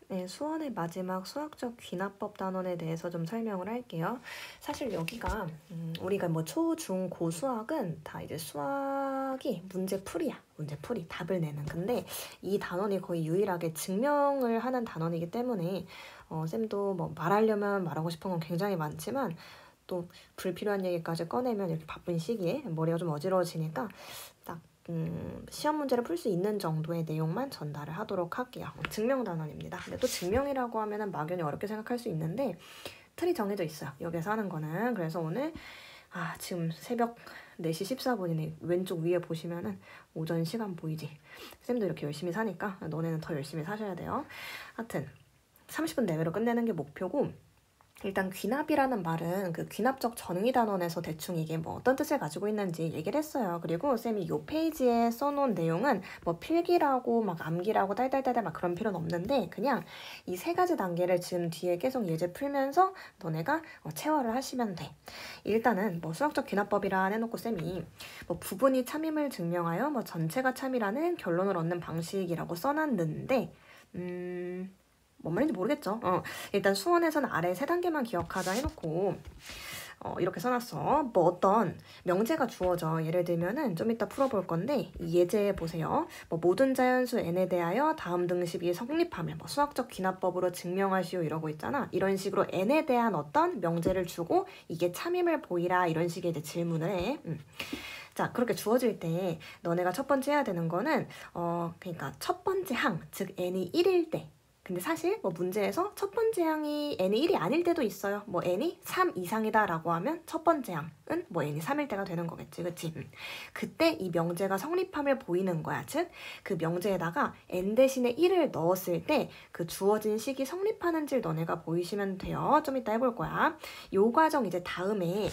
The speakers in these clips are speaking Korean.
네, 수원의 마지막 수학적 귀납법 단원에 대해서 좀 설명을 할게요. 사실 여기가 우리가 뭐 초, 중, 고 수학은 다 이제 수학이 문제풀이야. 문제풀이, 답을 내는. 근데 이 단원이 거의 유일하게 증명을 하는 단원이기 때문에 쌤도 뭐 말하려면 말하고 싶은 건 굉장히 많지만 또 불필요한 얘기까지 꺼내면 이렇게 바쁜 시기에 머리가 좀 어지러워지니까 딱 시험 문제를 풀 수 있는 정도의 내용만 전달을 하도록 할게요. 증명 단원입니다. 근데 또 증명이라고 하면은 막연히 어렵게 생각할 수 있는데 틀이 정해져 있어요. 여기서 하는 거는. 그래서 오늘 지금 새벽 4시 14분이네. 왼쪽 위에 보시면은 오전 시간 보이지? 쌤도 이렇게 열심히 사니까 너네는 더 열심히 사셔야 돼요. 하여튼 30분 내외로 끝내는 게 목표고, 일단 귀납이라는 말은 그 귀납적 전위 단원에서 대충 이게 뭐 어떤 뜻을 가지고 있는지 얘기를 했어요. 그리고 쌤이 요 페이지에 써놓은 내용은 뭐 필기라고 막 암기라고 딸딸딸딸 막 그런 필요는 없는데, 그냥 이 세 가지 단계를 지금 뒤에 계속 예제 풀면서 너네가 체화를 하시면 돼. 일단은 뭐 수학적 귀납법이라 해놓고 쌤이 뭐 부분이 참임을 증명하여 뭐 전체가 참이라는 결론을 얻는 방식이라고 써놨는데 뭔 말인지 모르겠죠. 일단 수원에서는 아래 세 단계만 기억하자 해놓고 이렇게 써놨어. 뭐 어떤 명제가 주어져. 예를 들면은 좀 이따 풀어볼 건데 이 예제 보세요. 뭐 모든 자연수 n에 대하여 다음 등식이 성립하면 뭐 수학적 귀납법으로 증명하시오 이러고 있잖아. 이런 식으로 n에 대한 어떤 명제를 주고 이게 참임을 보이라 이런 식의 이제 질문을 해. 자, 그렇게 주어질 때 너네가 첫 번째 해야 되는 거는 그러니까 첫 번째 항, 즉 n이 1일 때. 근데 사실 뭐 문제에서 첫 번째 항이 n이 1이 아닐 때도 있어요. 뭐 n이 3 이상이다 라고 하면 첫 번째 항은 뭐 n이 3일 때가 되는 거겠지. 그치? 그때 이 명제가 성립함을 보이는 거야. 즉, 그 명제에다가 n 대신에 1을 넣었을 때 그 주어진 식이 성립하는지를 너네가 보이시면 돼요. 좀 이따 해볼 거야. 요 과정 이제 다음에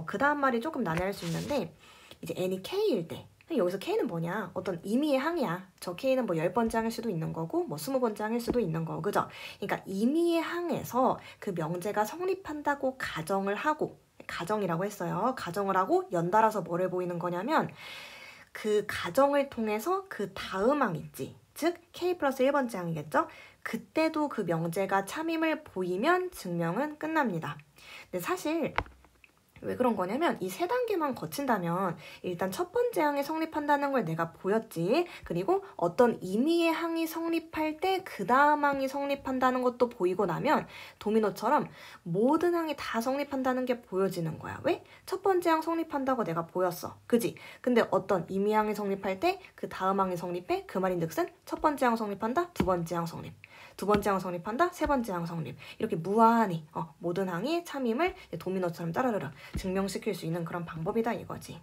그 다음 말이 조금 난해할 수 있는데 이제 n이 k일 때, 여기서 k는 뭐냐? 어떤 임의의 항이야. 저 k는 뭐 10번째 항일 수도 있는 거고 뭐 20번째 항일 수도 있는 거. 그죠? 그러니까 임의의 항에서 그 명제가 성립한다고 가정을 하고, 가정이라고 했어요. 가정을 하고 연달아서 뭐를 보이는 거냐면 그 가정을 통해서 그 다음 항 있지. 즉 k 플러스 1번째 항이겠죠? 그때도 그 명제가 참임을 보이면 증명은 끝납니다. 근데 사실 왜 그런 거냐면 이 세 단계만 거친다면 일단 첫 번째 항이 성립한다는 걸 내가 보였지. 그리고 어떤 임의의 항이 성립할 때 그 다음 항이 성립한다는 것도 보이고 나면 도미노처럼 모든 항이 다 성립한다는 게 보여지는 거야. 왜? 첫 번째 항 성립한다고 내가 보였어. 그지? 근데 어떤 임의 항이 성립할 때 그 다음 항이 성립해? 그 말인즉슨 첫 번째 항 성립한다, 두 번째 항 성립. 두 번째 항 성립한다, 세 번째 항 성립. 이렇게 무한히 모든 항이 참임을 도미노처럼 따르르르 증명시킬 수 있는 그런 방법이다 이거지.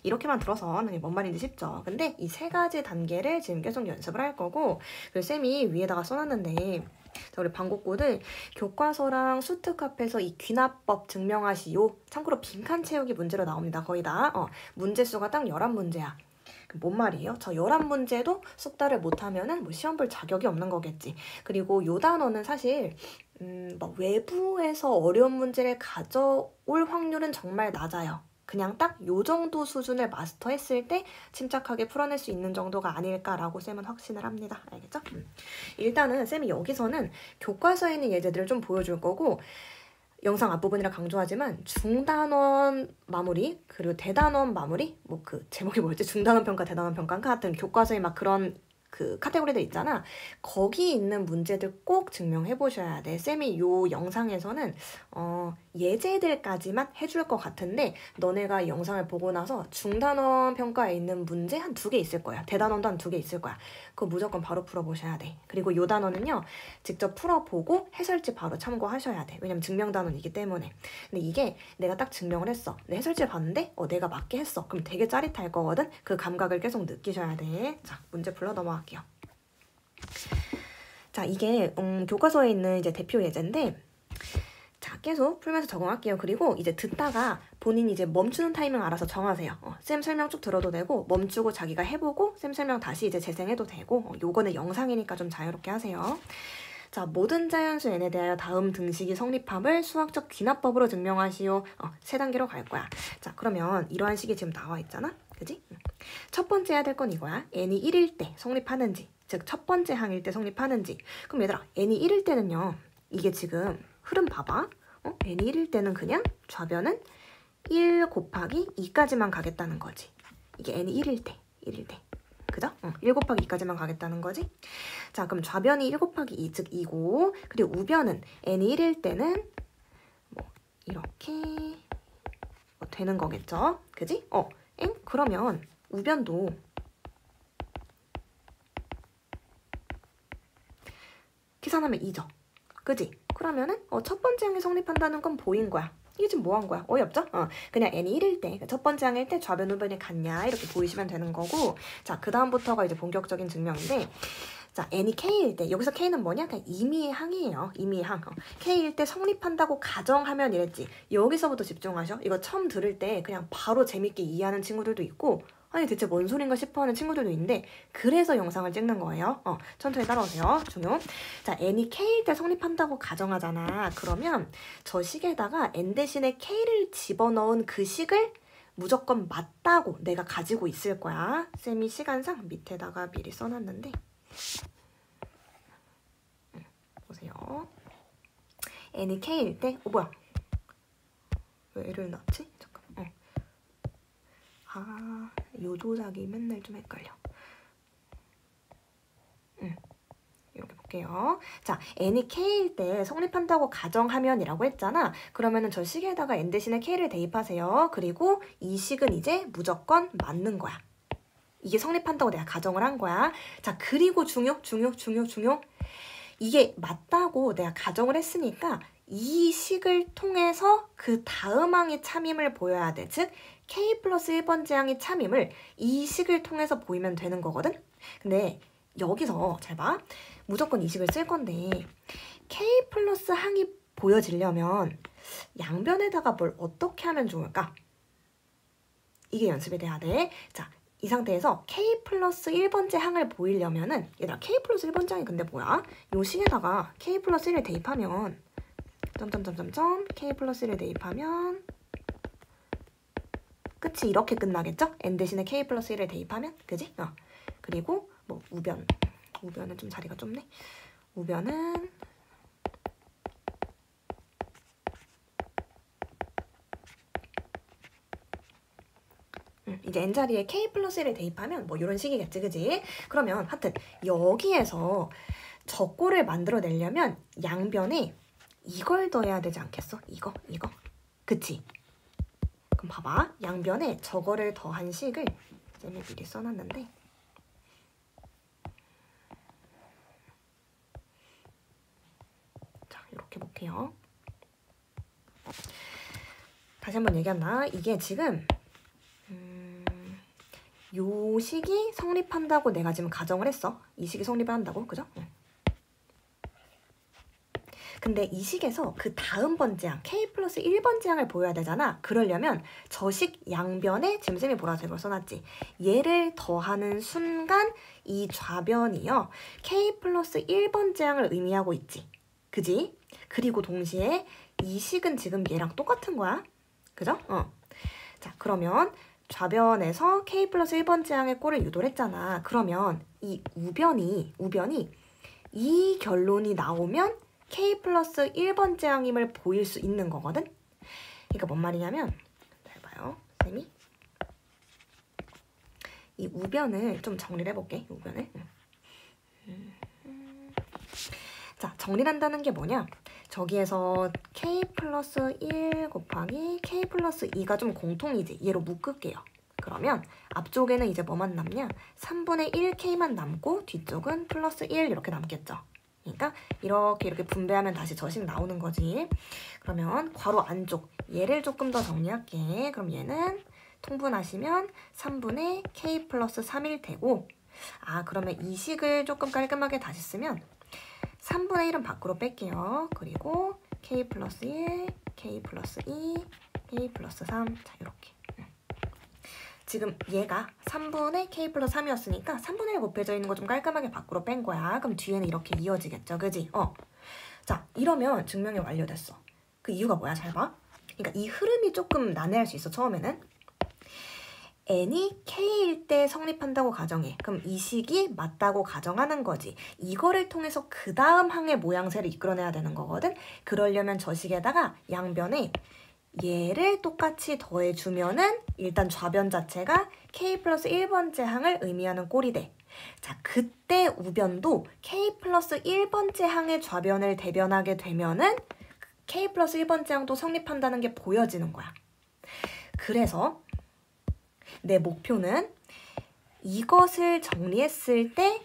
이렇게만 들어서는 뭔 말인지 쉽죠. 근데 이 세 가지 단계를 지금 계속 연습을 할 거고, 그리고 쌤이 위에다가 써놨는데 자, 우리 방곡고는 교과서랑 수특합해서 이 귀납법 증명하시오. 참고로 빈칸 채우기 문제로 나옵니다. 거의 다. 문제 수가 딱 11문제야. 뭔 말이에요? 저 11문제도 숙달을 못하면은 뭐 시험 볼 자격이 없는 거겠지. 그리고 요 단어는 사실 막 외부에서 어려운 문제를 가져올 확률은 정말 낮아요. 그냥 딱 요 정도 수준을 마스터했을 때 침착하게 풀어낼 수 있는 정도가 아닐까라고 쌤은 확신을 합니다. 알겠죠? 일단은 쌤이 여기서는 교과서에 있는 예제들을 좀 보여줄 거고, 영상 앞부분이라 강조하지만 중단원 마무리 그리고 대단원 마무리, 뭐 그 제목이 뭐였지? 중단원 평가, 대단원 평가인가? 하여튼 교과서에 막 그런 그 카테고리들 있잖아. 거기 있는 문제들 꼭 증명해 보셔야 돼. 쌤이 요 영상에서는 예제들까지만 해줄 것 같은데 너네가 이 영상을 보고 나서 중단원 평가에 있는 문제 한 2개 있을 거야. 대단원도 한 2개 있을 거야. 그거 무조건 바로 풀어보셔야 돼. 그리고 요 단원은요, 직접 풀어보고 해설지 바로 참고하셔야 돼. 왜냐면 증명 단원이기 때문에. 근데 이게 내가 딱 증명을 했어. 내 해설지를 봤는데 내가 맞게 했어. 그럼 되게 짜릿할 거거든. 그 감각을 계속 느끼셔야 돼. 자, 문제 불러 넘어갈게요. 자, 이게 교과서에 있는 이제 대표 예제인데, 자, 계속 풀면서 적응할게요. 그리고 이제 듣다가 본인이 이제 멈추는 타이밍 알아서 정하세요. 쌤 설명 쭉 들어도 되고, 멈추고 자기가 해보고 쌤 설명 다시 이제 재생해도 되고, 요거는 영상이니까 좀 자유롭게 하세요. 자, 모든 자연수 n에 대하여 다음 등식이 성립함을 수학적 귀납법으로 증명하시오. 세 단계로 갈 거야. 자, 그러면 이러한 식이 지금 나와 있잖아. 그지? 첫 번째 해야 될 건 이거야. n이 1일 때 성립하는지. 즉 첫 번째 항일 때 성립하는지. 그럼 얘들아, n이 1일 때는요. 이게 지금 흐름 봐봐. n이 1일 때는 그냥 좌변은 1 곱하기 2까지만 가겠다는 거지. 이게 n이 1일 때. 그죠? 1 곱하기 2까지만 가겠다는 거지. 자, 그럼 좌변이 1 곱하기 2, 즉 2고, 그리고 우변은 n이 1일 때는 뭐 이렇게 되는 거겠죠? 그지? 그러면 우변도 계산하면 2죠. 그지? 그러면은 첫 번째 항이 성립한다는 건 보인 거야. 이게 지금 뭐 한 거야? 어이없죠? 그냥 n이 1일 때, 첫 번째 항일 때 좌변 우변이 같냐 이렇게 보이시면 되는 거고, 자, 그 다음부터가 이제 본격적인 증명인데, 자, n이 k일 때, 여기서 k는 뭐냐? 그냥 임의의 항이에요. 임의의 항. k일 때 성립한다고 가정하면 이랬지. 여기서부터 집중하셔. 이거 처음 들을 때 그냥 바로 재밌게 이해하는 친구들도 있고, 아니 대체 뭔 소린가 싶어하는 친구들도 있는데, 그래서 영상을 찍는 거예요. 천천히 따라오세요. 중요. 자, n이 k일 때 성립한다고 가정하잖아. 그러면 저 식에다가 n 대신에 k를 집어넣은 그 식을 무조건 맞다고 내가 가지고 있을 거야. 쌤이 시간상 밑에다가 미리 써놨는데, 보세요. n이 k일 때, 뭐야? 왜 L을 넣었지? 잠깐만. 요 조작이 맨날 좀 헷갈려. 이렇게 볼게요. 자, n이 k일 때 성립한다고 가정하면이라고 했잖아. 그러면은 저 식에다가 n 대신에 k를 대입하세요. 그리고 이 식은 이제 무조건 맞는 거야. 이게 성립한다고 내가 가정을 한 거야. 자, 그리고 중요. 이게 맞다고 내가 가정을 했으니까 이 식을 통해서 그 다음 항의 참임을 보여야 돼. 즉 k 플러스 1번째 항의 참임을 이 식을 통해서 보이면 되는 거거든. 근데 여기서 잘 봐. 무조건 이 식을 쓸 건데 k 플러스 항이 보여지려면 양변에다가 뭘 어떻게 하면 좋을까? 이게 연습이 돼야 돼. 자, 이 상태에서 k 플러스 1번째 항을 보이려면은, 얘들아 k 플러스 1번째 항이 근데 뭐야? 요 식에다가 k 플러스 1을 대입하면 k 플러스 1을 대입하면 끝이 이렇게 끝나겠죠? n 대신에 k 플러스 1을 대입하면, 그지? 그리고 뭐 우변은 좀 자리가 좁네. 우변은 이제 n자리에 k 플러스 1을 대입하면 뭐 이런 식이겠지, 그지? 그러면 하여튼 여기에서 적골을 만들어내려면 양변에 이걸 더해야 되지 않겠어? 이거. 그치? 그럼 봐봐. 양변에 저거를 더한 식을 쌤이 미리 써놨는데, 자, 이렇게 볼게요. 다시 한번 얘기한다. 이게 지금 요 식이 성립한다고 내가 지금 가정을 했어. 이 식이 성립을 한다고, 그죠? 근데 이 식에서 그 다음 번째 항, k 플러스 1번째 항을 보여야 되잖아. 그러려면 저 식 양변에, 지금 쌤이 보라색으로 써놨지. 얘를 더하는 순간 이 좌변이요. k 플러스 1번째 항을 의미하고 있지. 그지? 그리고 동시에 이 식은 지금 얘랑 똑같은 거야. 그죠? 자, 그러면 좌변에서 k 플러스 1번째 항의 꼴을 유도를 했잖아. 그러면 이 우변이 이 결론이 나오면 k 플러스 1번째 항임을 보일 수 있는 거거든? 그러니까 뭔 말이냐면, 잘 봐요, 쌤이. 이 우변을 좀 정리를 해볼게, 우변을. 자, 정리를 한다는 게 뭐냐? 저기에서 k 플러스 1 곱하기 k 플러스 2가 좀 공통이지. 얘로 묶을게요. 그러면 앞쪽에는 이제 뭐만 남냐? 3분의 1k만 남고 뒤쪽은 플러스 1 이렇게 남겠죠. 그러니까 이렇게 분배하면 다시 저식 나오는 거지. 그러면 괄호 안쪽 얘를 조금 더 정리할게. 그럼 얘는 통분하시면 3분의 k 플러스 3일 테고, 그러면 이 식을 조금 깔끔하게 다시 쓰면 3분의 1은 밖으로 뺄게요. 그리고 k 플러스 1, k 플러스 2, k 플러스 3. 자, 이렇게. 지금 얘가 3분의 k 플러스 3이었으니까 3분의 1 곱해져 있는 거 좀 깔끔하게 밖으로 뺀 거야. 그럼 뒤에는 이렇게 이어지겠죠, 그지? 자, 이러면 증명이 완료됐어. 그 이유가 뭐야? 잘 봐. 그러니까 이 흐름이 조금 난해할 수 있어, 처음에는. n이 k일 때 성립한다고 가정해. 그럼 이 식이 맞다고 가정하는 거지. 이거를 통해서 그 다음 항의 모양새를 이끌어내야 되는 거거든. 그러려면 저 식에다가 양변에 얘를 똑같이 더해주면은 일단 좌변 자체가 k 플러스 1번째 항을 의미하는 꼴이 돼. 자, 그때 우변도 k 플러스 1번째 항의 좌변을 대변하게 되면은 k 플러스 1번째 항도 성립한다는 게 보여지는 거야. 그래서 내 목표는 이것을 정리했을 때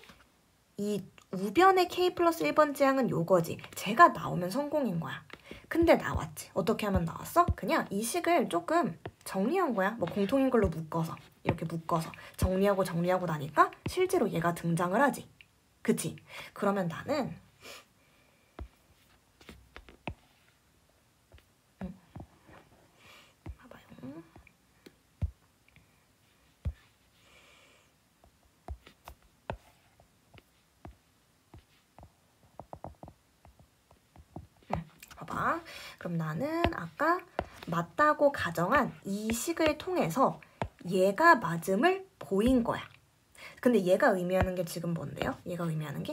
이 우변의 k 플러스 1번째 항은 요거지. 제가 나오면 성공인 거야. 근데 나왔지. 어떻게 하면 나왔어? 그냥 이 식을 조금 정리한 거야. 뭐 공통인 걸로 묶어서. 이렇게 묶어서 정리하고 나니까 실제로 얘가 등장을 하지. 그치? 그러면 나는 봐봐요. 봐봐. 그럼 나는 아까 맞다고 가정한 이 식을 통해서 얘가 맞음을 보인 거야. 근데 얘가 의미하는 게 지금 뭔데요? 얘가 의미하는 게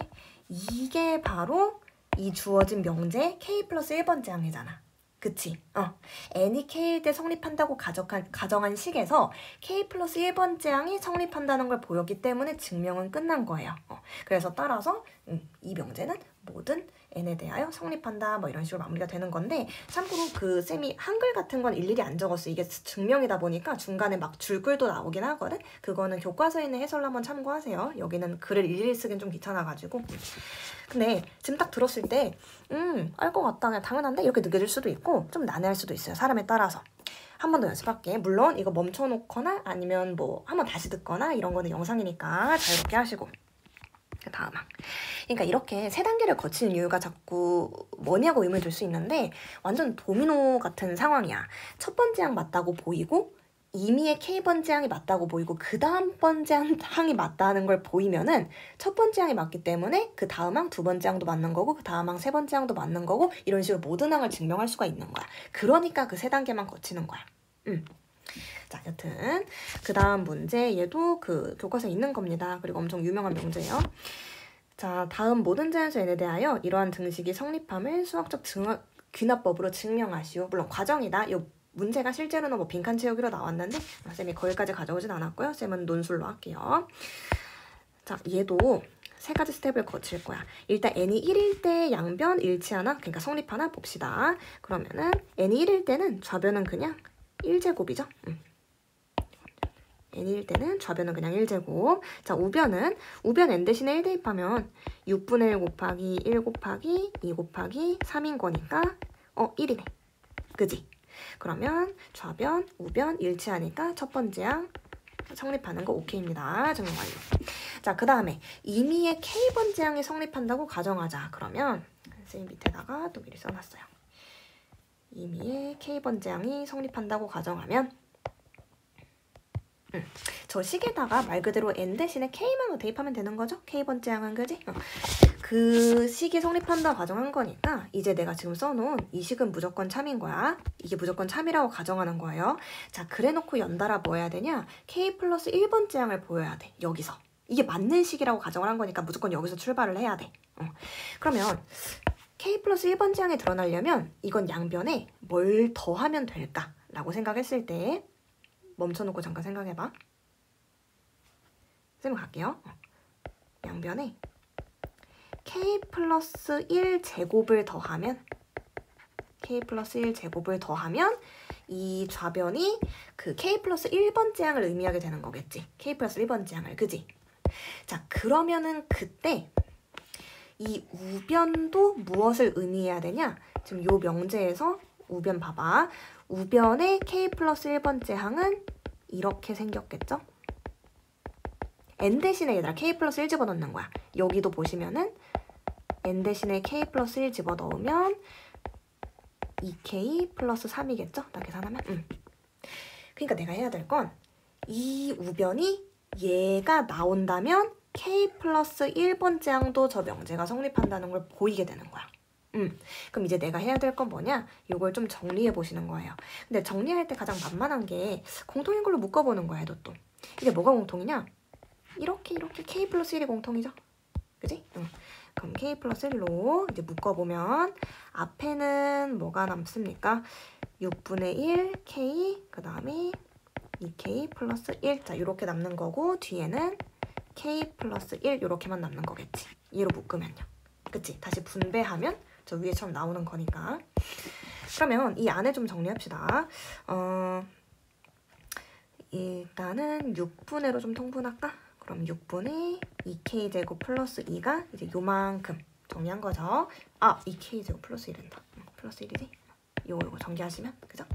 이게 바로 이 주어진 명제의 k 플러스 1번째 항이잖아. 그치? n이 k일 때 성립한다고 가정한 식에서 k 플러스 1번째 항이 성립한다는 걸 보였기 때문에 증명은 끝난 거예요. 그래서 따라서 이 명제는 모든 n에 대하여 성립한다 뭐 이런 식으로 마무리가 되는 건데, 참고로 그 쌤이 한글 같은 건 일일이 안 적었어. 이게 증명이다 보니까 중간에 막 줄글도 나오긴 하거든. 그거는 교과서에 있는 해설을 한번 참고하세요. 여기는 글을 일일이 쓰긴 좀 귀찮아가지고. 근데 지금 딱 들었을 때 알 것 같다, 그냥 당연한데 이렇게 느껴질 수도 있고 좀 난해할 수도 있어요. 사람에 따라서. 한 번 더 연습할게. 물론 이거 멈춰놓거나 아니면 뭐 한번 다시 듣거나 이런 거는 영상이니까 자유롭게 하시고. 그 다음 항. 그러니까 이렇게 세 단계를 거치는 이유가 자꾸 뭐냐고 의문을 들 수 있는데 완전 도미노 같은 상황이야. 첫 번째 항 맞다고 보이고 이미의 K번째 항이 맞다고 보이고 그 다음 번째 항이 맞다는 걸 보이면은 첫 번째 항이 맞기 때문에 그 다음 항 두 번째 항도 맞는 거고 그 다음 항 세 번째 항도 맞는 거고 이런 식으로 모든 항을 증명할 수가 있는 거야. 그러니까 그 세 단계만 거치는 거야. 자, 여튼 그 다음 문제 얘도 그 교과서에 있는 겁니다. 그리고 엄청 유명한 명제예요. 자, 다음 모든 자연수 n에 대하여 이러한 등식이 성립함을 수학적 귀납법으로 증명하시오. 물론 과정이다. 요 문제가 실제로는 뭐 빈칸 채우기로 나왔는데 쌤이 거기까지 가져오진 않았고요. 쌤은 논술로 할게요. 자, 얘도 세 가지 스텝을 거칠 거야. 일단 n이 1일 때 양변 일치하나? 그러니까 성립하나? 봅시다. 그러면은 n이 1일 때는 좌변은 그냥 1제곱이죠. n일 때는 좌변은 그냥 1제곱. 자, 우변은 우변 n 대신에 1 대입하면 6분의 1 곱하기 1 곱하기 2 곱하기 3인 거니까 1이네. 그지? 그러면 좌변, 우변 일치하니까 첫 번째 항 성립하는 거 오케이입니다. 적용 완료. 자, 그 다음에 임의의 K번째 항이 성립한다고 가정하자. 그러면 선생님 밑에다가 또 미리 써놨어요. 임의의 K번째 항이 성립한다고 가정하면 저 식에다가 말 그대로 n 대신에 k만으로 대입하면 되는 거죠? k번째 항은, 그지? 그 식이 성립한다고 가정한 거니까 이제 내가 지금 써놓은 이 식은 무조건 참인 거야. 이게 무조건 참이라고 가정하는 거예요. 자, 그래놓고 연달아 뭐 해야 되냐? k 플러스 1번째 항을 보여야 돼. 여기서. 이게 맞는 식이라고 가정을 한 거니까 무조건 여기서 출발을 해야 돼. 그러면 k 플러스 1번째 항이 드러나려면 이건 양변에 뭘 더하면 될까? 라고 생각했을 때 멈춰놓고 잠깐 생각해봐. 쌤 갈게요. 양변에 k 플러스 1제곱을 더하면 k 플러스 1제곱을 더하면 이 좌변이 그 k 플러스 1번째 항을 의미하게 되는 거겠지. k 플러스 1번째 항을, 그지? 자, 그러면은 그때 이 우변도 무엇을 의미해야 되냐? 지금 요 명제에서 우변 봐봐. 우변의 k 플러스 1번째 항은 이렇게 생겼겠죠? n 대신에 얘들아 k 플러스 1 집어넣는 거야. 여기도 보시면은 n 대신에 k 플러스 1 집어넣으면 2k 플러스 3이겠죠? 나 계산하면? 그러니까 내가 해야 될 건 이 우변이 얘가 나온다면 k 플러스 1번째 항도 저 명제가 성립한다는 걸 보이게 되는 거야. 그럼 이제 내가 해야 될 건 뭐냐? 이걸 좀 정리해 보시는 거예요. 근데 정리할 때 가장 만만한 게 공통인 걸로 묶어보는 거야, 얘도 또. 이게 뭐가 공통이냐? 이렇게 K 플러스 1이 공통이죠. 그지? 그럼 K 플러스 1로 이제 묶어보면 앞에는 뭐가 남습니까? 6분의 1 K, 그 다음에 2K 플러스 1. 자, 이렇게 남는 거고 뒤에는 K 플러스 1 이렇게만 남는 거겠지. 얘로 묶으면요. 그치? 다시 분배하면 저 위에처럼 나오는 거니까. 그러면 이 안에 좀 정리합시다. 일단은 6분의로 좀 통분할까? 그럼 6분의 2K제곱 플러스 2가 이제 요만큼 정리한 거죠. 아, 2K제곱 플러스 1이란다. 플러스 1이지? 요거 전개하시면, 그죠?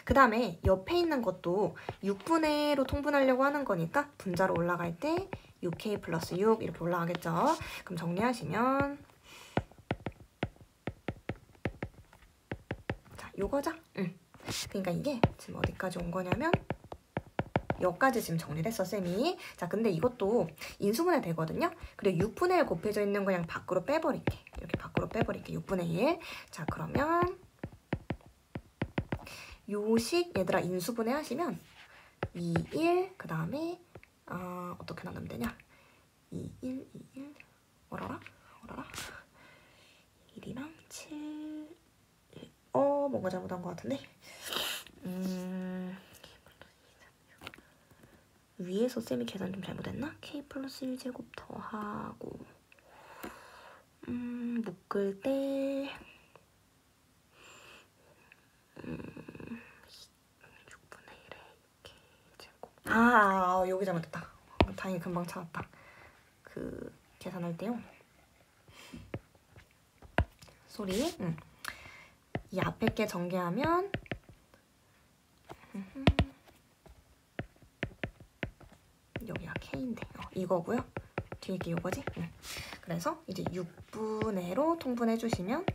그 다음에 옆에 있는 것도 6분의로 통분하려고 하는 거니까 분자로 올라갈 때 6K 플러스 6 이렇게 올라가겠죠. 그럼 정리하시면 자, 요거죠? 그러니까 이게 지금 어디까지 온 거냐면 여기까지 지금 정리를 했어, 쌤이. 자, 근데 이것도 인수분해 되거든요. 그리고 6분의 1 곱해져 있는 거 그냥 밖으로 빼버릴게. 이렇게 밖으로 빼버릴게. 6분의 1. 자, 그러면 요식 얘들아 인수분해 하시면 2, 1, 그 다음에 어떻게 나누면 되냐? 2, 1, 2, 1 어라라? 1이랑 7 1. 뭔가 잘못한 것 같은데? 위에서 쌤이 계산 좀 잘못했나? K 플러스 1제곱 더하고 묶을 때 6분의 1에 K제곱 여기 잘못했다. 다행히 금방 찾았다. 그 계산할 때요. 소리. 이 앞에 게 전개하면 여기가 K인데 이거고요. 뒤에 게 이거지? 그래서 이제 6분의로 통분해 주시면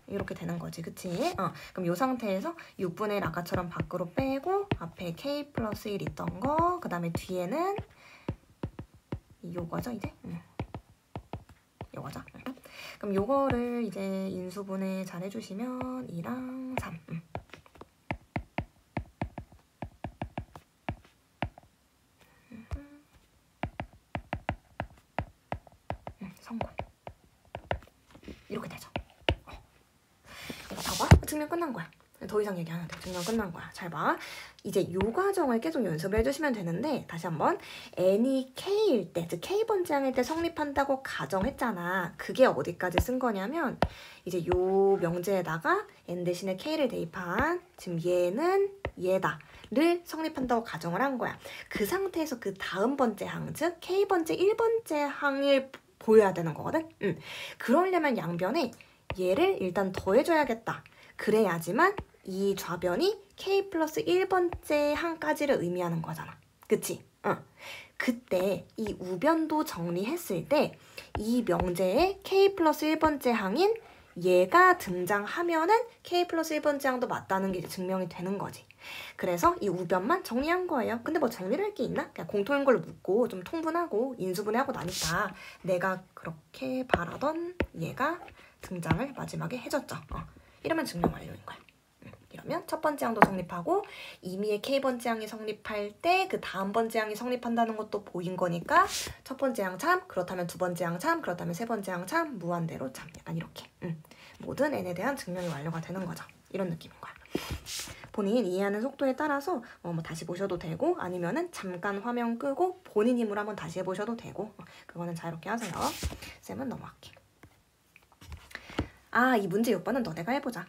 이렇게 되는 거지, 그치? 그럼 이 상태에서 6분의 1 아까처럼 밖으로 빼고 앞에 K 플러스 1 있던 거, 그 다음에 뒤에는 요거죠, 이제? 요거죠? 그럼 요거를 이제 인수분해 잘 해주시면 2랑 3. 성공. 이렇게 되죠. 이거 봐봐. 증명 끝난 거야. 더 이상 얘기 안 해도 돼. 증명 끝난 거야. 잘 봐. 이제 요 과정을 계속 연습을 해주시면 되는데 다시 한번 n이 k일 때, 즉 k번째항일 때 성립한다고 가정했잖아. 그게 어디까지 쓴 거냐면 이제 요 명제에다가 n 대신에 k를 대입한 지금 얘는 얘다를 성립한다고 가정을 한 거야. 그 상태에서 그 다음 번째 항, 즉 k번째 1번째 항을 보여야 되는 거거든. 그러려면 양변에 얘를 일단 더해줘야겠다. 그래야지만 이 좌변이 k 플러스 1번째 항까지를 의미하는 거잖아. 그치? 그때 이 우변도 정리했을 때 이 명제에 k 플러스 1번째 항인 얘가 등장하면은 k 플러스 1번째 항도 맞다는 게 이제 증명이 되는 거지. 그래서 이 우변만 정리한 거예요. 근데 뭐 정리를 할 게 있나? 그냥 공통인 걸로 묶고 좀 통분하고 인수분해하고 나니까 내가 그렇게 바라던 얘가 등장을 마지막에 해줬죠. 이러면 증명 완료인 거야. 이러면 첫 번째 항도 성립하고 이미의 k번째 항이 성립할 때 그 다음 번째 항이 성립한다는 것도 보인 거니까 첫 번째 항 참, 그렇다면 두 번째 항 참, 그렇다면 세 번째 항 참, 무한대로 참. 약간 이렇게. 모든 n에 대한 증명이 완료가 되는 거죠. 이런 느낌인 거야. 본인 이해하는 속도에 따라서 뭐 다시 보셔도 되고 아니면은 잠깐 화면 끄고 본인 힘으로 한번 다시 해보셔도 되고 그거는 자유롭게 하세요. 쌤은 넘어갈게. 이 문제 6번은 너네가 해보자.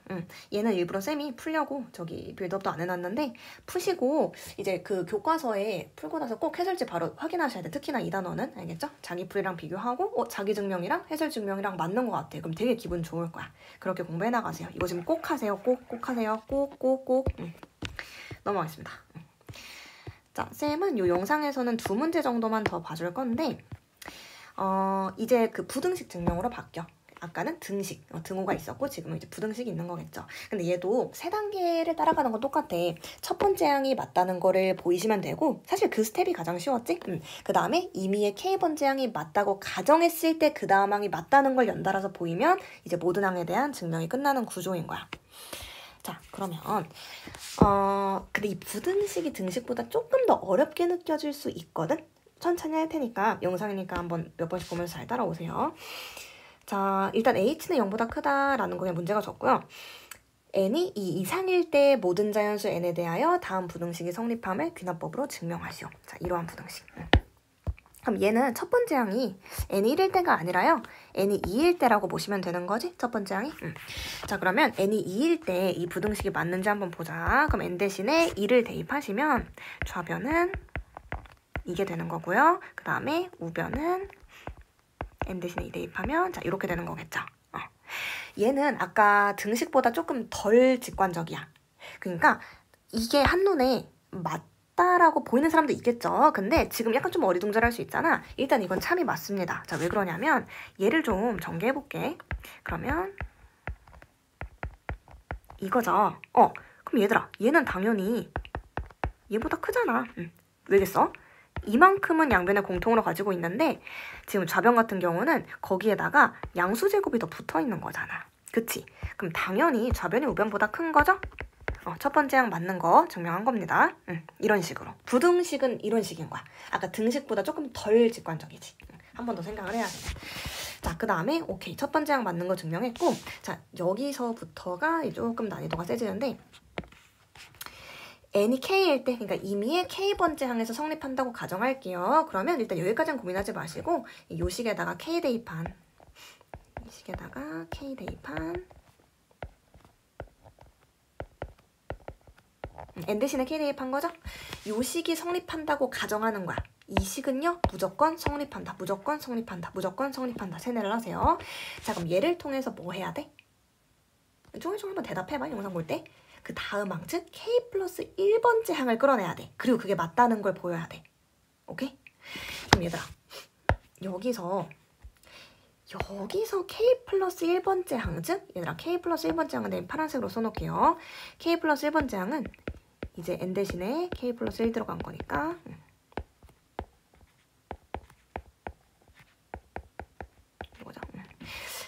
얘는 일부러 쌤이 풀려고 저기 빌드업도 안 해놨는데 푸시고 이제 그 교과서에 풀고 나서 꼭 해설지 바로 확인하셔야 돼. 특히나 이 단어는 알겠죠? 자기풀이랑 비교하고 자기 증명이랑 해설 증명이랑 맞는 것 같아. 그럼 되게 기분 좋을 거야. 그렇게 공부해 나가세요. 이거 지금 꼭 하세요. 꼭 하세요. 꼭. 넘어가겠습니다. 자, 쌤은 이 영상에서는 2문제 정도만 더 봐줄 건데 이제 그 부등식 증명으로 바뀌어. 아까는 등식, 등호가 있었고 지금은 이제 부등식이 있는 거겠죠. 근데 얘도 세 단계를 따라가는 건 똑같아. 첫 번째 항이 맞다는 거를 보이시면 되고 사실 그 스텝이 가장 쉬웠지? 그 다음에 임의의 K번째 항이 맞다고 가정했을 때 그 다음 항이 맞다는 걸 연달아서 보이면 이제 모든 항에 대한 증명이 끝나는 구조인 거야. 자, 그러면 근데 이 부등식이 등식보다 조금 더 어렵게 느껴질 수 있거든? 천천히 할 테니까 영상이니까 한번 몇 번씩 보면서 잘 따라오세요. 자, 일단 h는 0보다 크다라는 거 그냥 문제가 적고요. n이 2 이상일 때 모든 자연수 n에 대하여 다음 부등식이 성립함을 귀납법으로 증명하시오. 자, 이러한 부등식. 그럼 얘는 첫 번째 항이 n이 1일 때가 아니라요. n이 2일 때라고 보시면 되는 거지? 첫 번째 항이? 자, 그러면 n이 2일 때 이 부등식이 맞는지 한번 보자. 그럼 n 대신에 2를 대입하시면 좌변은 이게 되는 거고요. 그 다음에 우변은 n 대신에 2 대입하면 자, 이렇게 되는 거겠죠. 얘는 아까 등식보다 조금 덜 직관적이야. 그러니까 이게 한눈에 맞다라고 보이는 사람도 있겠죠. 근데 지금 약간 좀 어리둥절할 수 있잖아. 일단 이건 참이 맞습니다. 자, 왜 그러냐면 얘를 좀 전개해볼게. 그러면 이거죠. 그럼 얘들아, 얘는 당연히 얘보다 크잖아. 왜겠어? 이만큼은 양변에 공통으로 가지고 있는데 지금 좌변 같은 경우는 거기에다가 양수제곱이 더 붙어있는 거잖아. 그치? 그럼 당연히 좌변이 우변보다 큰 거죠? 첫 번째 항 맞는 거 증명한 겁니다. 이런 식으로. 부등식은 이런 식인 거야. 아까 등식보다 조금 덜 직관적이지. 한 번 더 생각을 해야 돼. 자, 그 다음에 오케이. 첫 번째 항 맞는 거 증명했고 자, 여기서부터가 조금 난이도가 세지는데 n이 k일 때, 그러니까 임의의 k번째 항에서 성립한다고 가정할게요. 그러면 일단 여기까지는 고민하지 마시고 이 식에다가 k 대입한 이 식에다가 k 대입한 n 대신에 k 대입한 거죠? 이 식이 성립한다고 가정하는 거야. 이 식은요 무조건 성립한다. 무조건 성립한다. 무조건 성립한다. 세뇌를 하세요. 자, 그럼 얘를 통해서 뭐 해야 돼? 쫑쫑 한번 대답해봐. 영상 볼 때. 그 다음 항, 즉 k 플러스 1번째 항을 끌어내야 돼. 그리고 그게 맞다는 걸 보여야 돼. 오케이? 그럼 얘들아, 여기서 k 플러스 1번째 항, 즉 얘들아 k 플러스 1번째 항은 내가 파란색으로 써놓을게요. k 플러스 1번째 항은 이제 n 대신에 k 플러스 1 들어간 거니까 이거죠.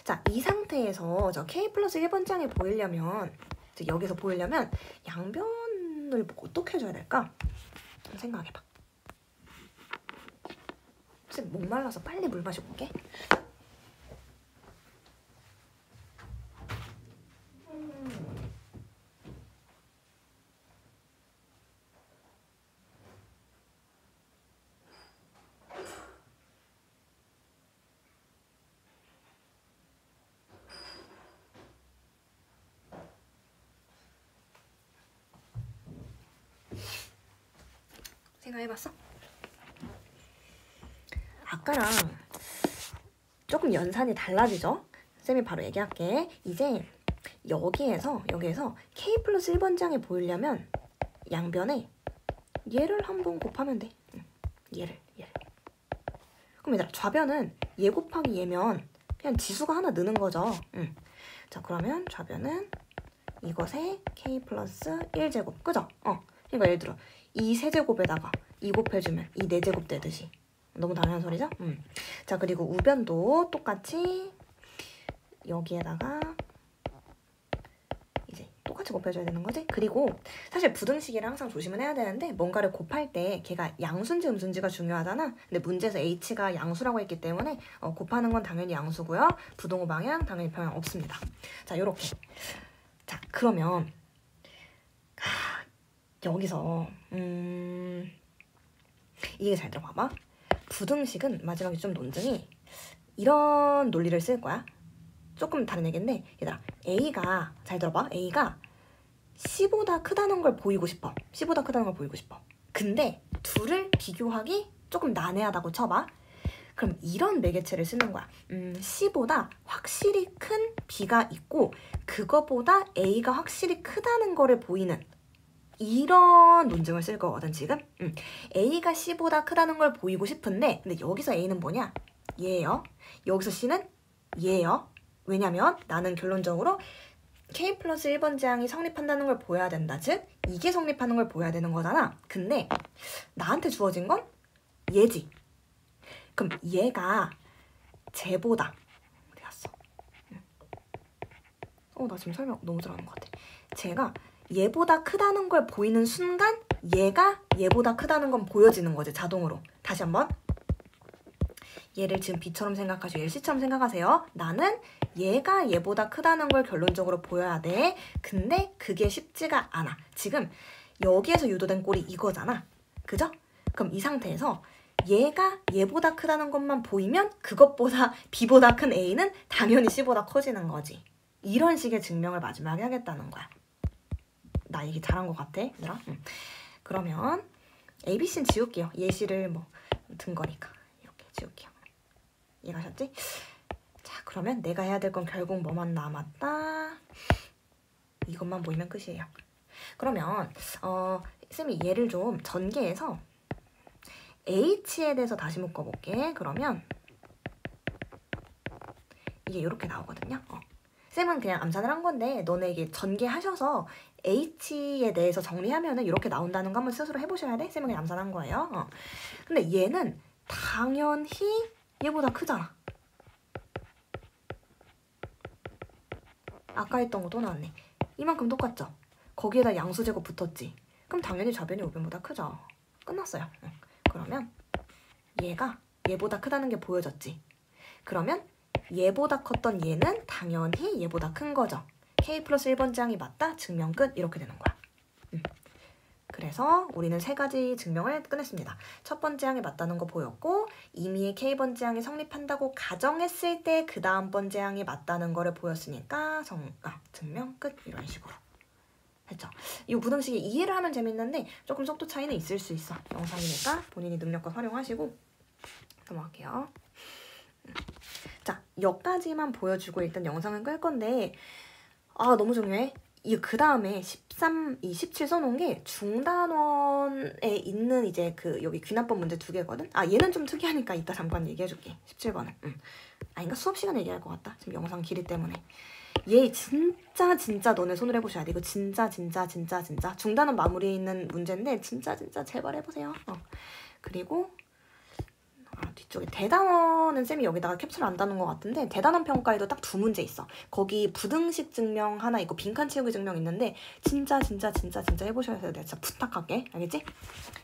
자, 이 상태에서 저 k 플러스 1번째 항이 보이려면 여기서 보이려면 양변을 어떻게 해줘야 될까? 생각해봐. 혹시 목말라서 빨리 물 마시고 올게. 생각해봤어? 아까랑 조금 연산이 달라지죠? 쌤이 바로 얘기할게. 이제 여기에서 k 플러스 1번째 항이 보이려면 양변에 얘를 한번 곱하면 돼. 얘를. 그럼 얘들아, 좌변은 얘 곱하기 얘면 그냥 지수가 하나 느는 거죠. 자, 그러면 좌변은 이것에 k 플러스 1제곱, 그죠? 그러니까 예를 들어 이 세제곱에다가 2 곱해주면 이 4제곱 되듯이. 너무 당연한 소리죠? 자, 그리고 우변도 똑같이 여기에다가 이제 똑같이 곱해줘야 되는 거지? 그리고 사실 부등식이랑 항상 조심은 해야 되는데 뭔가를 곱할 때 걔가 양수인지 음수인지가 중요하잖아. 근데 문제에서 h가 양수라고 했기 때문에 곱하는 건 당연히 양수고요. 부등호 방향 당연히 변형 없습니다. 자, 요렇게. 자, 그러면 여기서 이게 잘 들어봐봐. 부등식은 마지막에 좀 논증이 이런 논리를 쓸 거야. 조금 다른 얘기인데 얘들아, A가 잘 들어봐. A가 C보다 크다는 걸 보이고 싶어. C보다 크다는 걸 보이고 싶어. 근데 둘을 비교하기 조금 난해하다고 쳐봐. 그럼 이런 매개체를 쓰는 거야. C보다 확실히 큰 B가 있고 그거보다 A가 확실히 크다는 거를 보이는 이런 논증을 쓸 거거든 지금. A가 C보다 크다는 걸 보이고 싶은데 근데 여기서 A는 뭐냐? 얘예요. 여기서 C는 얘예요. 왜냐면 나는 결론적으로 K 플러스 1번 제항이 성립한다는 걸 보여야 된다. 즉 이게 성립하는 걸 보여야 되는 거잖아. 근데 나한테 주어진 건 얘지. 그럼 얘가 쟤보다 어디 갔어? 나 지금 설명 너무 잘하는 것 같아. 쟤가 얘보다 크다는 걸 보이는 순간 얘가 얘보다 크다는 건 보여지는 거지, 자동으로. 다시 한번. 얘를 지금 B처럼 생각하시고 얘를 C처럼 생각하세요. 나는 얘가 얘보다 크다는 걸 결론적으로 보여야 돼. 근데 그게 쉽지가 않아. 지금 여기에서 유도된 꼴이 이거잖아. 그죠? 그럼 이 상태에서 얘가 얘보다 크다는 것만 보이면 그것보다 B보다 큰 A는 당연히 C보다 커지는 거지. 이런 식의 증명을 마지막에 하겠다는 거야. 나 얘기 잘한 것 같아, 얘들아? 응. 그러면 A, B, C는 지울게요. 예시를 뭐 든 거니까 이렇게 지울게요. 이해가셨지? 자, 그러면 내가 해야 될 건 결국 뭐만 남았다? 이것만 보이면 끝이에요. 그러면 쌤이 얘를 좀 전개해서 H에 대해서 다시 묶어볼게. 그러면 이게 이렇게 나오거든요. 쌤은 그냥 암산을 한 건데 너네에게 전개하셔서 H에 대해서 정리하면은 이렇게 나온다는 거 한번 스스로 해보셔야 돼. 쌤은 그냥 암산한 거예요. 근데 얘는 당연히 얘보다 크잖아. 아까 했던 거 또 나왔네. 이만큼 똑같죠? 거기에다 양수제곱 붙었지? 그럼 당연히 좌변이 우변보다 크죠. 끝났어요. 그러면 얘가 얘보다 크다는 게 보여졌지? 그러면 얘보다 컸던 얘는 당연히 얘보다 큰 거죠. K 플러스 1번 제항이 맞다? 증명 끝. 이렇게 되는 거야. 그래서 우리는 세 가지 증명을 끝냈습니다. 첫 번째 항이 맞다는 거 보였고 이미 K번째 항이 성립한다고 가정했을 때 그 다음 번째 항이 맞다는 거를 보였으니까 증명 끝. 이런 식으로 했죠. 이 부등식이 이해를 하면 재밌는데 조금 속도 차이는 있을 수 있어. 영상이니까 본인이 능력껏 활용하시고 넘어갈게요. 자, 여기까지만 보여주고 일단 영상을 끌 건데 너무 중요해. 그 다음에 17 써놓은 게 중단원에 있는 이제 여기 귀납법 문제 2개거든? 얘는 좀 특이하니까 이따 잠깐 얘기해줄게. 17번은. 아닌가? 수업 시간에 얘기할 것 같다. 지금 영상 길이 때문에. 얘 진짜 너네 손을 해보셔야 돼. 이거 진짜. 중단원 마무리에 있는 문제인데 진짜 제발 해보세요. 그리고 뒤쪽에 대단원은 쌤이 여기다가 캡처를 안 다는 것 같은데 대단원 평가에도 딱 2문제 있어. 거기 부등식 증명 하나 있고 빈칸 채우기 증명 있는데 진짜 해보셔야 돼요. 내가 진짜 부탁할게. 알겠지?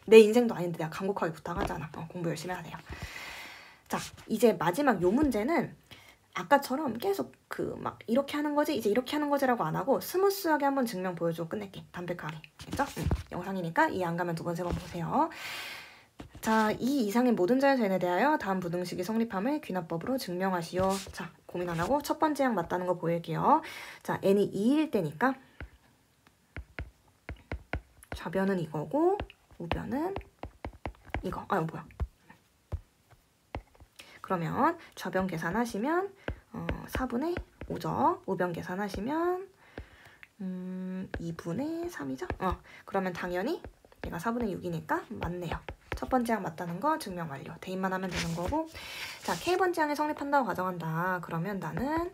내 인생도 아닌데 내가 간곡하게 부탁하잖아. 공부 열심히 해야 돼요. 자, 이제 마지막 요 문제는 아까처럼 계속 막 이렇게 하는 거지 이제 이렇게 하는 거지라고 안 하고 스무스하게 한번 증명 보여주고 끝낼게. 담백하게. 알겠죠? 영상이니까 이해 안 가면 2번, 3번 보세요. 자, 이 이상의 모든 자연수 n에 대하여 다음 부등식이 성립함을 귀납법으로 증명하시오. 자, 고민 안 하고 첫 번째 항 맞다는 거 보일게요. 자, n이 2일 때니까 좌변은 이거고 우변은 이거. 뭐야. 그러면 좌변 계산하시면 4분의 5죠. 우변 계산하시면 2분의 3이죠. 그러면 당연히 얘가 4분의 6이니까 맞네요. 첫 번째 항 맞다는 거 증명 완료. 대입만 하면 되는 거고. 자, K번째 항이 성립한다고 가정한다. 그러면 나는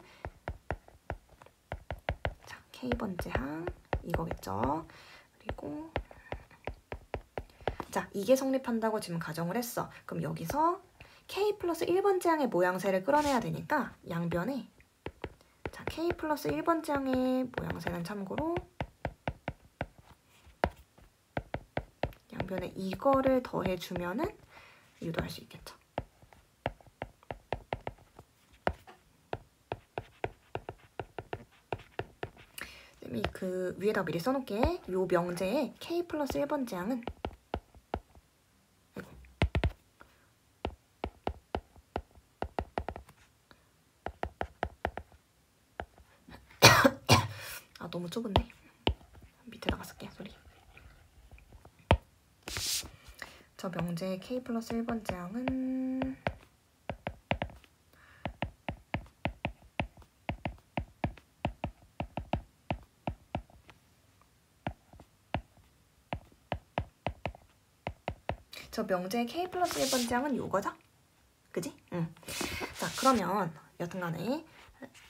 자, K번째 항 이거겠죠. 그리고 자, 이게 성립한다고 지금 가정을 했어. 그럼 여기서 K 플러스 1번째 항의 모양새를 끌어내야 되니까 양변에 자, K 플러스 1번째 항의 모양새는 참고로 양변에 이거를 더해주면은 유도할 수 있겠죠. 쌤이 위에다 미리 써놓을게. 요 명제에 K 플러스 1번째 항은 너무 좁은데? 밑에다가 쓸게. 소리. 저 명제 K 플러스 1번째 항은 저 명제 K 플러스 1번째 항은 요거죠? 그지? 자, 그러면 여튼간에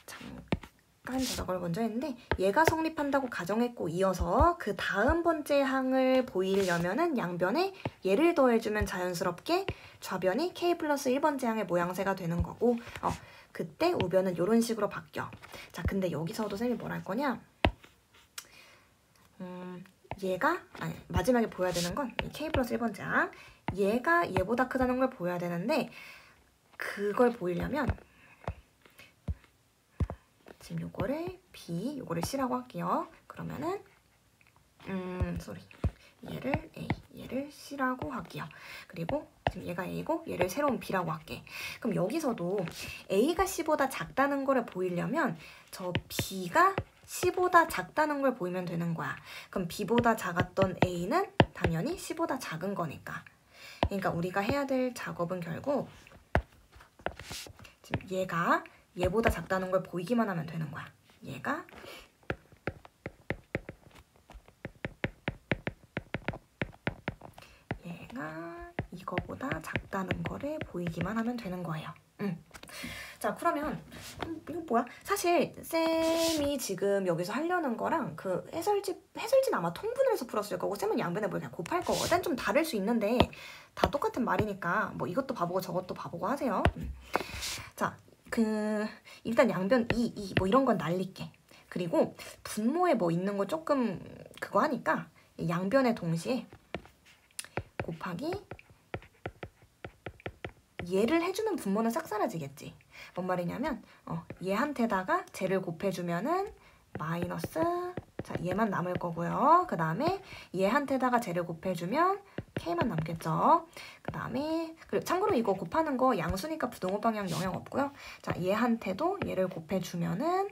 잠깐 저작을 먼저 했는데 얘가 성립한다고 가정했고 이어서 그 다음 번째 항을 보이려면은 양변에 얘를 더해주면 자연스럽게 좌변이 k 플러스 1번째 항의 모양새가 되는 거고 그때 우변은 이런 식으로 바뀌어. 자, 근데 여기서도 쌤이 뭘 할 거냐? 얘가 마지막에 보여야 되는 건 k 플러스 1번째 항. 얘가 얘보다 크다는 걸 보여야 되는데 그걸 보이려면 지금 요거를 B, 요거를 C라고 할게요. 그러면은 얘를 A, 얘를 C라고 할게요. 그리고 지금 얘가 A고 얘를 새로운 B라고 할게. 그럼 여기서도 A가 C보다 작다는 거를 보이려면 저 B가 C보다 작다는 걸 보이면 되는 거야. 그럼 B보다 작았던 A는 당연히 C보다 작은 거니까. 그러니까 우리가 해야 될 작업은 결국 지금 얘가 얘보다 작다는 걸 보이기만 하면 되는 거야. 얘가 이거보다 작다는 거를 보이기만 하면 되는 거예요. 자, 그러면 이거 뭐야? 사실 쌤이 지금 여기서 하려는 거랑 그 해설지는 아마 통분을 해서 풀었을 거고 쌤은 양변에 뭘 그냥 곱할 거거든. 좀 다를 수 있는데 다 똑같은 말이니까 뭐 이것도 봐보고 저것도 봐보고 하세요. 자, 일단 양변 2 뭐 이런 건 날릴게. 그리고 분모에 뭐 있는 거 조금 그거 하니까 양변에 동시에 곱하기 얘를 해주면 분모는 싹 사라지겠지. 뭔 말이냐면 얘한테다가 쟤를 곱해주면은 마이너스, 자 얘만 남을 거고요. 그 다음에 얘한테다가 쟤를 곱해주면 K만 남겠죠. 그 다음에 그리고 참고로 이거 곱하는 거 양수니까 부등호 방향 영향 없고요. 자, 얘한테도 얘를 곱해주면은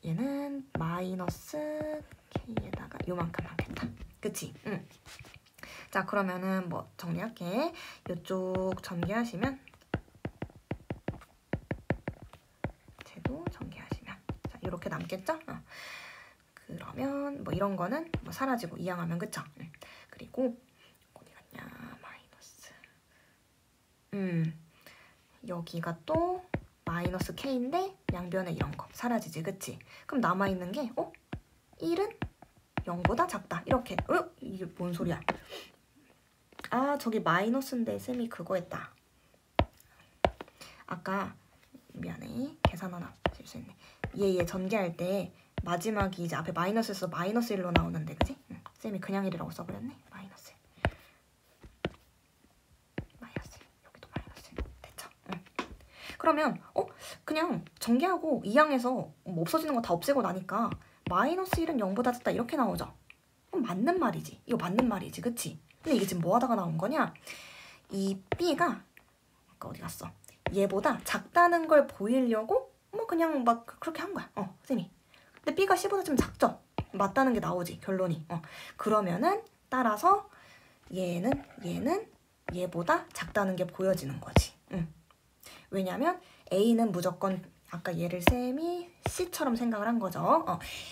얘는 마이너스 K에다가 요만큼 남겠다. 그치? 응. 자, 그러면은 뭐 정리할게. 이쪽 전개하시면 쟤도 전개하시면 자, 이렇게 남겠죠? 그러면 뭐 이런 거는 뭐 사라지고 이항하면 그쵸? 그리고 어디 갔냐? 마이너스. 여기가 또 마이너스 K인데 양변에 이런 거 사라지지, 그치? 그럼 남아있는 게 1은 0보다 작다. 이렇게. 이게 뭔 소리야? 아, 저기 마이너스인데 쌤이 그거 했다. 아까 미안해. 계산 하나 실수했네. 얘 전개할 때 마지막이 이제 앞에 마이너스에서 마이너스 1로 나오는데 그지? 쌤이 그냥 1이라고 써버렸네. 마이너스 1. 여기도 마이너스 1. 됐죠? 그러면 그냥 전개하고 2항에서 뭐 없어지는 거 다 없애고 나니까 마이너스 1은 0보다 작다 이렇게 나오죠? 맞는 말이지. 이거 맞는 말이지. 그치? 근데 이게 지금 뭐 하다가 나온 거냐? 이 B가 아까 어디 갔어? 얘보다 작다는 걸 보이려고 뭐 그냥 막 그렇게 한 거야. 쌤이. 근데 B가 C보다 좀 작죠? 맞다는 게 나오지, 결론이. 그러면은 따라서 얘는 얘보다 작다는 게 보여지는 거지. 왜냐면 A는 무조건 아까 얘를 쌤이 C처럼 생각을 한 거죠.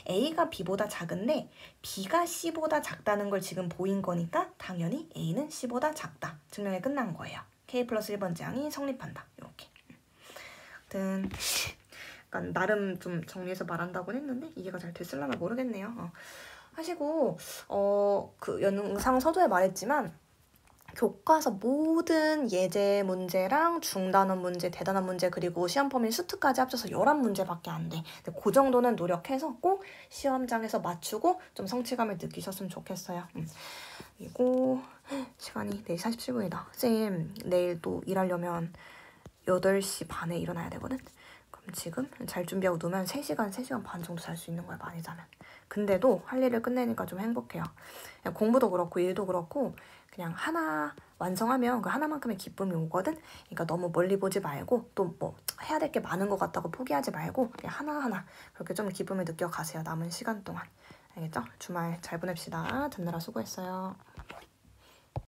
A가 B보다 작은데 B가 C보다 작다는 걸 지금 보인 거니까 당연히 A는 C보다 작다. 증명이 끝난 거예요. K 플러스 1번째 항이 성립한다. 이렇게. 아무튼 약간 나름 좀 정리해서 말한다고 했는데 이해가 잘 됐을려나 모르겠네요. 하시고 그 영상 서두에 말했지만 교과서 모든 예제 문제랑 중단원 문제, 대단원 문제 그리고 시험 범위 수트까지 합쳐서 11문제밖에 안 돼. 근데 그 정도는 노력해서 꼭 시험장에서 맞추고 좀 성취감을 느끼셨으면 좋겠어요. 그리고 시간이 4시 47분이다. 쌤 내일 또 일하려면 8시 반에 일어나야 되거든. 그럼 지금 잘 준비하고 누우면 3시간 반 정도 잘 수 있는 거야, 많이 자면. 근데도 할 일을 끝내니까 좀 행복해요. 그냥 공부도 그렇고 일도 그렇고 그냥 하나 완성하면 그 하나만큼의 기쁨이 오거든. 그러니까 너무 멀리 보지 말고 또 뭐 해야 될 게 많은 것 같다고 포기하지 말고 그냥 하나하나 그렇게 좀 기쁨을 느껴가세요. 남은 시간 동안. 알겠죠? 주말 잘 보냅시다. 듣느라 수고했어요.